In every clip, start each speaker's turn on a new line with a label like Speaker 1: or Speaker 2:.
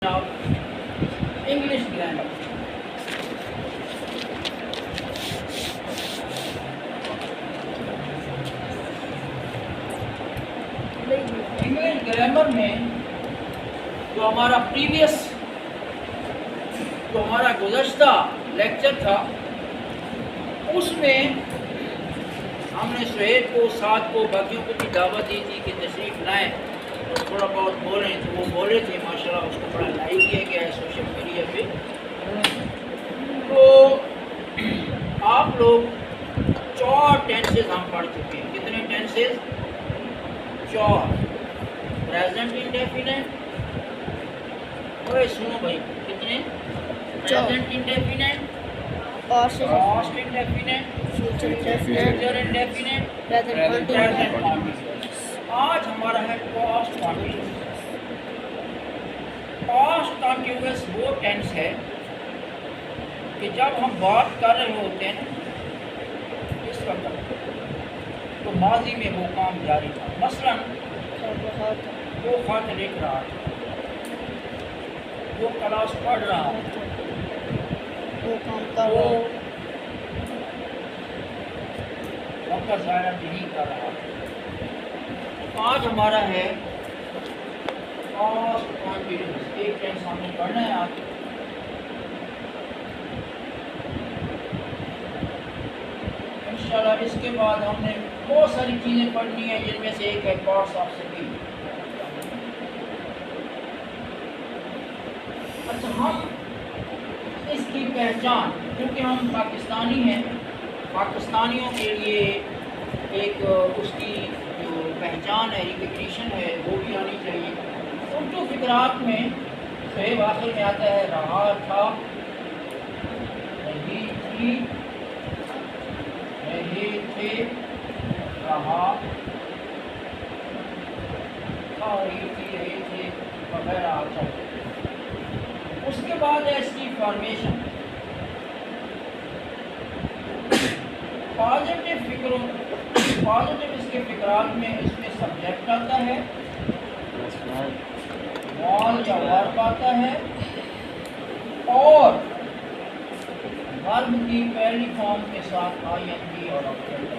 Speaker 1: Of English grammar. English grammar में जो हमारा गुज़श्ता लेक्चर था उसमें हमने सुहेब को, साथ को, बाकियों को भी दावत दी थी कि तशरीफ़ लाएँ और थोड़ा बहुत बोलें, तो वो बोले थे माशाल्लाह, उसको बड़ा लाइव किया गया है सोशल मीडिया पे। तो आप लोग 4 टेंसेज हम पढ़ चुके हैं। कितने टेंसेज? 4। प्रेजेंट इंडेफिनेट, ओए सुनो भाई, कितने? Present indefinite,
Speaker 2: past
Speaker 1: indefinite, future indefinite, present continuous. आज हमारा है पास्ट कॉन्टिन्यूअस। पास्ट कॉन्टिन्यूअस वो टेंस है कि जब हम बात कर रहे होते हैं इस वक्त, तो माजी में वो काम जारी था। मसलन वो खत लिख रहा था, वो क्लास पढ़ रहा था,
Speaker 2: वो काम कर
Speaker 1: वो
Speaker 2: रहा
Speaker 1: वक्त ज़ाया नहीं कर रहा। आज हमारा है पास्ट कॉन्टिन्यूअस। एक टेंस हमने पढ़ना है आज। इंशाल्लाह इसके बाद हमने बहुत सारी चीज़ें पढ़नी है, जिनमें से एक है पार्ट्स ऑफ स्पीच। अच्छा, हम इसकी पहचान, क्योंकि हम पाकिस्तानी हैं, पाकिस्तानियों के लिए एक उसकी जो पहचान है, रिकग्निशन है, वो भी आनी चाहिए। उर्दू फिक्रात में सुहेब आखिर में आता है रहा था, रही थी, रहे थे, रहा था, रही थी, रहे थे वगैरह आता है। उसके बाद है इसकी फॉर्मेशन। पॉजिटिव इसके फिक्रात में इसमें सब्जेक्ट आता है, वॉल या वर्ब आता है, और वर्ब की पहली फॉर्म के साथ आईएनजी और ऑब्जेक्ट।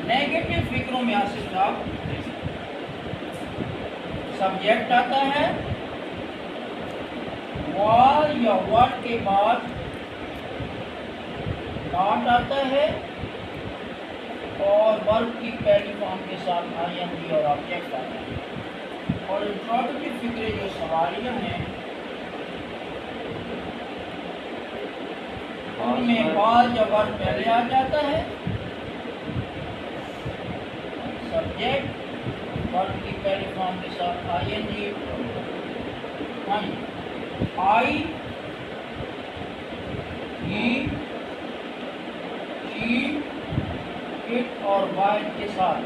Speaker 1: नेगेटिव फिक्रों में आसिफ साहब सब्जेक्ट आता है, वॉल या वर्ब के बाद नॉट आता है, और वर्ब की पहली फॉर्म के साथ आईएनजी और ऑब्जेक्ट आता है। और इंट्रोगेटिव फिक्रे जो सवालियाँ हैं उनमें वॉल या वर्ब पहले आ जाता है, सब्जेक्ट वर्ब की पहली फॉर्म के साथ ING, I, he, she, it और वाइट के साथ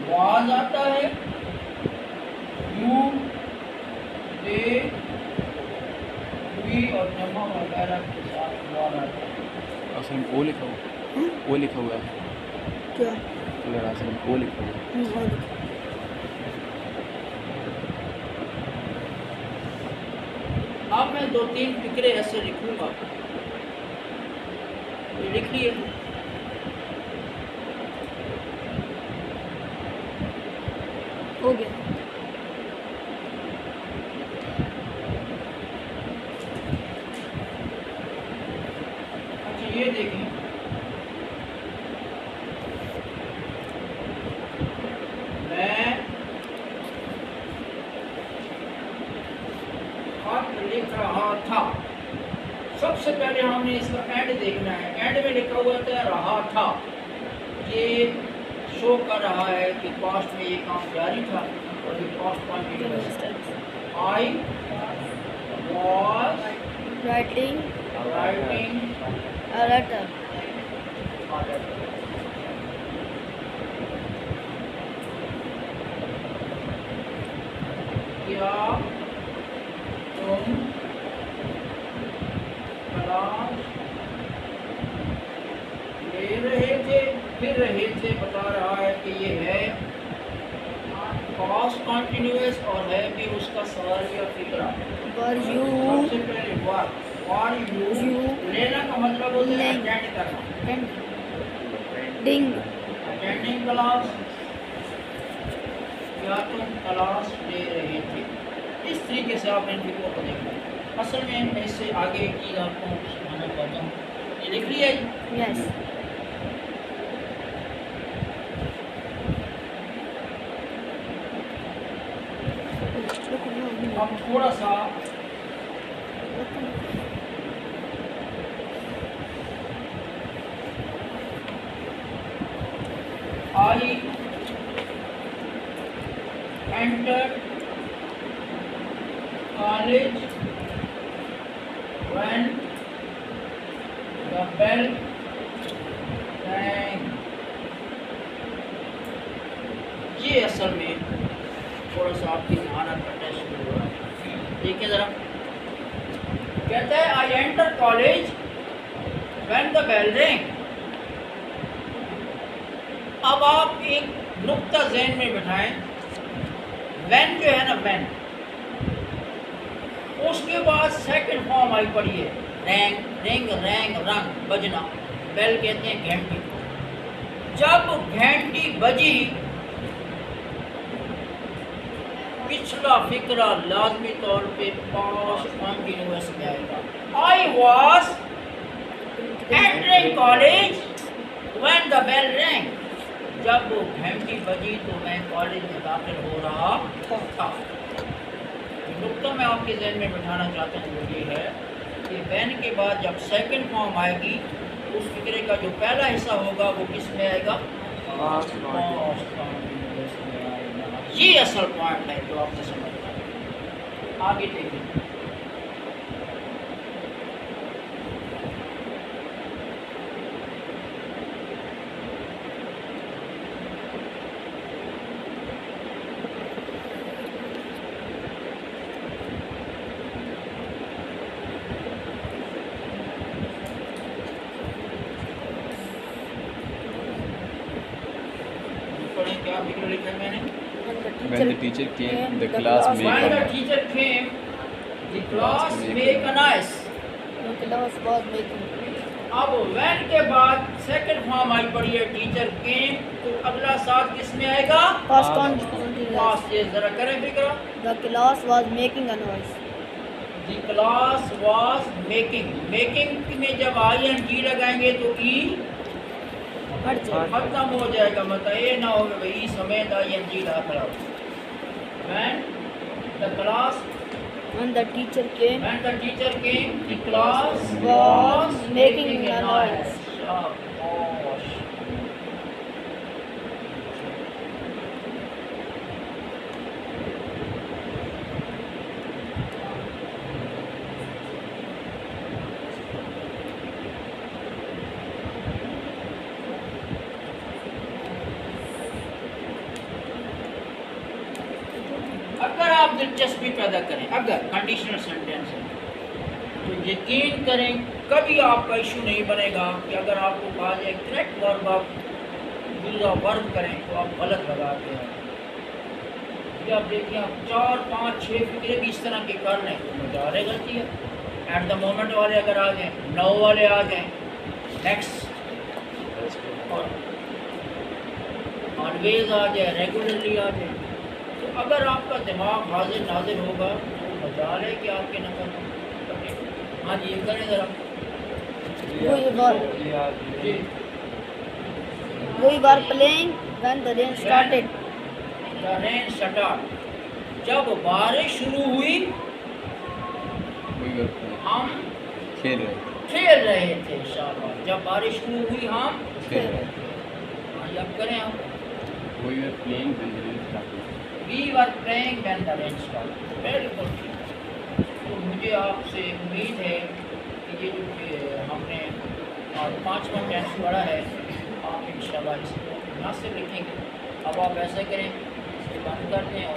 Speaker 1: वाज आता है, यू, दे, वी और जमा वगैरह के साथ वाज आता है।
Speaker 3: असल में वो लिखा हुआ, वो लिखा हुआ है
Speaker 2: क्या?
Speaker 3: अगर असल में वो लिखा हुआ है।
Speaker 1: अब मैं 2-3 फिक्रे ऐसे लिखूंगा, ये लिखिए।
Speaker 2: हो गया।
Speaker 1: अच्छा ये देखें, मैं खत लिख रहा था। सबसे पहले हमने इसका एंड देखना है। एंड में लिखा हुआ था रहा था, ये शो कर रहा है कि पास्ट में ये काम जारी था और ये पास्ट कॉन्टिन्यूअस है। I was
Speaker 2: writing
Speaker 1: writing
Speaker 2: a letter.
Speaker 1: क्या तुम क्लास ले रहे थे? फिर रहे थे बता रहा है कि ये है पास्ट कॉन्टिन्यूअस और है भी उसका इसका सवाल या फिक्रा।
Speaker 2: Were you
Speaker 1: सबसे पहले war you
Speaker 2: You
Speaker 1: लेना का मतलब होता है
Speaker 2: नहीं।
Speaker 1: अटेंड करना,
Speaker 2: attending
Speaker 1: अटेंडिंग क्लास, या तुम क्लास ले रहे थे। इस तरीके से आपने इन फिक्रों को देखना है। असल में मैं इससे आगे एक चीज़ आपको समझाना चाहता हूँ। ये लिख लिया जी।
Speaker 2: yes
Speaker 1: अब थोड़ा सा I entered college when the bell rang। ये असल में थोड़ा सा आपकी ध्यान का टेस्ट हो रहा है। देखिए ज़रा, कहता है I enter college when the bell ring. अब आप एक नुक्ता ज़हन में बिठाएं, व्हेन जो है ना व्हेन, उसके बाद सेकंड फॉर्म आई पड़ी है रैंग, रिंग, रैंग, रंग, बजना। बेल कहते हैं घंटी। जब घंटी बजी, पिछला फिक्रा लाजमी तौर पे पास्ट कंटिन्यूअस में आएगा। I was entering college when the bell rang. जब वो घंटी बजी तो मैं कॉलेज में दाखिल हो रहा था। नुक्ता मैं आपके जहन में बिठाना चाहता हूँ वो ये है कि व्हेन के बाद जब सेकंड फॉर्म आएगी, उस फिक्रे का जो पहला हिस्सा होगा वो किस में आएगा? पास्ट कंटिन्यूअस में आएगा। ये असल पॉइंट है जो आपने समझना है। आगे देखिए, क्या फिक्र लिखा है मैंने?
Speaker 3: When the teacher came, the class
Speaker 1: When the
Speaker 3: made
Speaker 1: teacher came, the class make a noise।
Speaker 2: the class was making
Speaker 1: अब when के बाद सेकंड फॉर्म आई पड़ी है टीचर केम, तो अगला साथ किस में आएगा?
Speaker 2: past continuous
Speaker 1: past. ये जरा करें फिक्र।
Speaker 2: the class was making a noise
Speaker 1: The class was making। Making में जब आई एन जी लगाएंगे तो ई
Speaker 2: हट जाए
Speaker 1: खत्म हो जाएगा। मतलब ये ना हो कि भाई समेत आई एन जी दाखिल हो। When the class
Speaker 2: when the teacher came
Speaker 1: When the teacher came, the class
Speaker 2: was
Speaker 1: making
Speaker 2: making
Speaker 1: a
Speaker 2: a
Speaker 1: noise।
Speaker 2: noise।
Speaker 1: शाबाश। अगर आप दिलचस्पी पैदा करें, अगर कंडीशनल सेंटेंस है तो यकीन करें कभी आपका इशू नहीं बनेगा कि अगर आपको कहा जाए करेक्ट वर्ब आप दूसरा वर्ब करें तो आप गलत लगाते हैं। ये आप देखिए, आप 4, 5, 6 फिक्रे भी इस तरह के कर लें तो मजारे गलती है। एट द मोमेंट वाले अगर आ जाएँ, नो वाले आ जाएँ, नेक्स्ट और ऑलवेज आ जाए, रेगुलरली आ जाए, तो अगर आपका दिमाग हाजिर नाजिर होगा तो मजाल है कि आपके नकल करें। हाँ जी, ये करें ज़रा।
Speaker 2: we were playing when the rain started
Speaker 1: The rain started। जब बारिश शुरू हुई
Speaker 3: We were playing।
Speaker 1: हम
Speaker 3: खेल रहे थे।
Speaker 1: खेल रहे थे। शाबाश। जब बारिश शुरू हुई हम
Speaker 3: खेल रहे थे।
Speaker 1: हाँ जी, अब करें हम।
Speaker 3: We were playing when the rain started।
Speaker 1: We were playing when the rain started। बिल्कुल ठीक। तो मुझे आपसे उम्मीद है कि ये जो कि हमने 5वां टेंस पढ़ा है आप इंशाल्लाह इसको मुनासिब लिखेंगे। अब आप ऐसा करें, इसके बंद करते हैं।